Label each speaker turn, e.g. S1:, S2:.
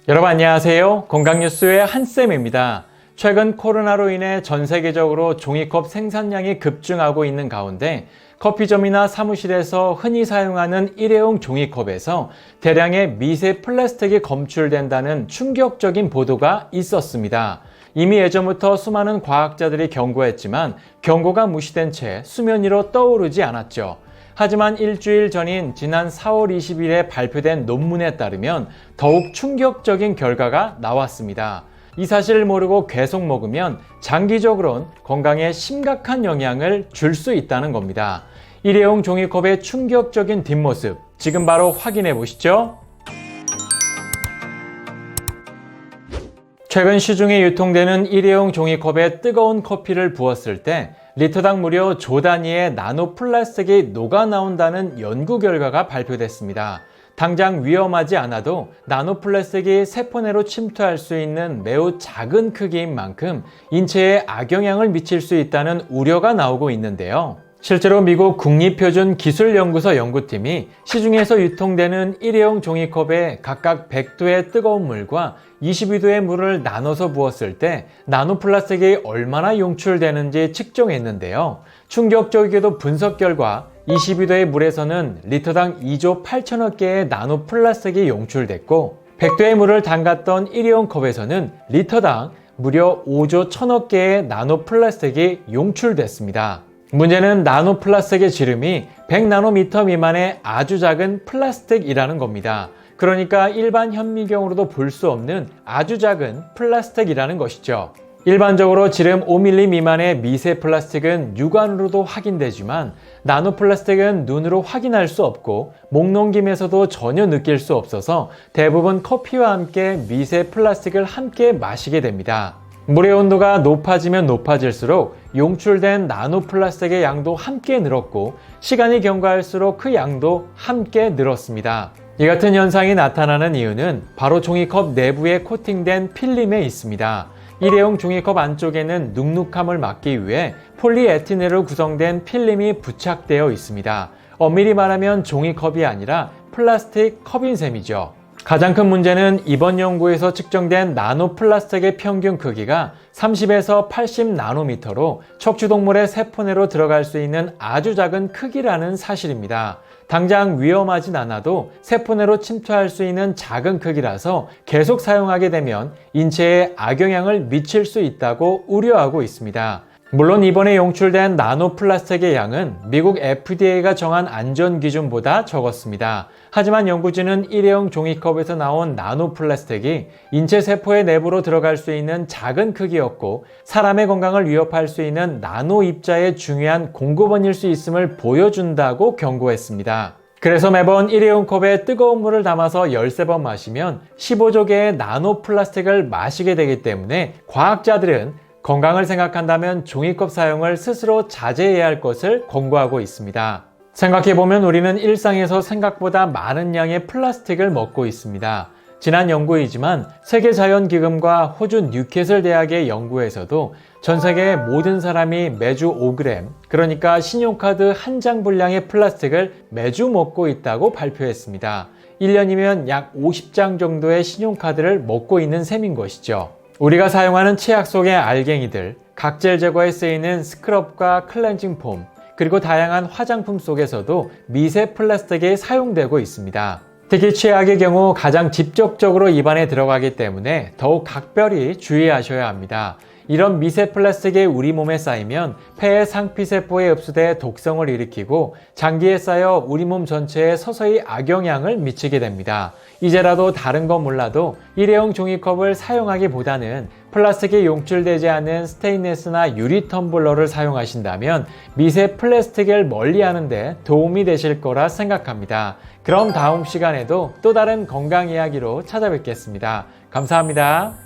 S1: 여러분 안녕하세요. 건강뉴스의 한쌤입니다. 최근 코로나로 인해 전 세계적으로 종이컵 생산량이 급증하고 있는 가운데 커피점이나 사무실에서 흔히 사용하는 일회용 종이컵에서 대량의 미세 플라스틱이 검출된다는 충격적인 보도가 있었습니다. 이미 예전부터 수많은 과학자들이 경고했지만 경고가 무시된 채 수면 위로 떠오르지 않았죠. 하지만 일주일 전인 지난 4월 20일에 발표된 논문에 따르면 더욱 충격적인 결과가 나왔습니다. 이 사실을 모르고 계속 먹으면 장기적으론 건강에 심각한 영향을 줄 수 있다는 겁니다. 일회용 종이컵의 충격적인 뒷모습, 지금 바로 확인해 보시죠. 최근 시중에 유통되는 일회용 종이컵에 뜨거운 커피를 부었을 때 리터당 무려 조 단위의 나노 플라스틱이 녹아 나온다는 연구 결과가 발표됐습니다. 당장 위험하지 않아도 나노 플라스틱이 세포 내로 침투할 수 있는 매우 작은 크기인 만큼 인체에 악영향을 미칠 수 있다는 우려가 나오고 있는데요. 실제로 미국 국립표준기술연구소 연구팀이 시중에서 유통되는 일회용 종이컵에 각각 100도의 뜨거운 물과 22도의 물을 나눠서 부었을 때 나노 플라스틱이 얼마나 용출되는지 측정했는데요. 충격적이게도 분석 결과 22도의 물에서는 리터당 2조 8천억 개의 나노 플라스틱이 용출됐고 100도의 물을 담갔던 일회용 컵에서는 리터당 무려 5조 1000억 개의 나노 플라스틱이 용출됐습니다. 문제는 나노 플라스틱의 지름이 100나노미터 미만의 아주 작은 플라스틱이라는 겁니다. 그러니까 일반 현미경으로도 볼 수 없는 아주 작은 플라스틱이라는 것이죠. 일반적으로 지름 5mm 미만의 미세 플라스틱은 육안으로도 확인되지만 나노 플라스틱은 눈으로 확인할 수 없고 목 넘김에서도 전혀 느낄 수 없어서 대부분 커피와 함께 미세 플라스틱을 함께 마시게 됩니다. 물의 온도가 높아지면 높아질수록 용출된 나노 플라스틱의 양도 함께 늘었고 시간이 경과할수록 그 양도 함께 늘었습니다. 이 같은 현상이 나타나는 이유는 바로 종이컵 내부에 코팅된 필름에 있습니다. 일회용 종이컵 안쪽에는 눅눅함을 막기 위해 폴리에티렌으로 구성된 필름이 부착되어 있습니다. 엄밀히 말하면 종이컵이 아니라 플라스틱 컵인 셈이죠. 가장 큰 문제는 이번 연구에서 측정된 나노 플라스틱의 평균 크기가 30에서 80나노미터로 척추동물의 세포 내로 들어갈 수 있는 아주 작은 크기라는 사실입니다. 당장 위험하진 않아도 세포 내로 침투할 수 있는 작은 크기라서 계속 사용하게 되면 인체에 악영향을 미칠 수 있다고 우려하고 있습니다. 물론 이번에 용출된 나노 플라스틱의 양은 미국 FDA가 정한 안전 기준보다 적었습니다. 하지만 연구진은 일회용 종이컵에서 나온 나노 플라스틱이 인체 세포의 내부로 들어갈 수 있는 작은 크기였고 사람의 건강을 위협할 수 있는 나노 입자의 중요한 공급원일 수 있음을 보여준다고 경고했습니다. 그래서 매번 일회용 컵에 뜨거운 물을 담아서 13번 마시면 15조 개의 나노 플라스틱을 마시게 되기 때문에 과학자들은 건강을 생각한다면 종이컵 사용을 스스로 자제해야 할 것을 권고하고 있습니다. 생각해보면 우리는 일상에서 생각보다 많은 양의 플라스틱을 먹고 있습니다. 지난 연구이지만 세계자연기금과 호주 뉴캐슬 대학의 연구에서도 전 세계의 모든 사람이 매주 5g, 그러니까 신용카드 한 장 분량의 플라스틱을 매주 먹고 있다고 발표했습니다. 1년이면 약 50장 정도의 신용카드를 먹고 있는 셈인 것이죠. 우리가 사용하는 치약 속의 알갱이들, 각질 제거에 쓰이는 스크럽과 클렌징 폼, 그리고 다양한 화장품 속에서도 미세 플라스틱이 사용되고 있습니다. 특히 치약의 경우 가장 직접적으로 입안에 들어가기 때문에 더욱 각별히 주의하셔야 합니다. 이런 미세 플라스틱이 우리 몸에 쌓이면 폐의 상피세포에 흡수돼 독성을 일으키고 장기에 쌓여 우리 몸 전체에 서서히 악영향을 미치게 됩니다. 이제라도 다른 건 몰라도 일회용 종이컵을 사용하기보다는 플라스틱이 용출되지 않은 스테인리스나 유리 텀블러를 사용하신다면 미세 플라스틱을 멀리하는 데 도움이 되실 거라 생각합니다. 그럼 다음 시간에도 또 다른 건강 이야기로 찾아뵙겠습니다. 감사합니다.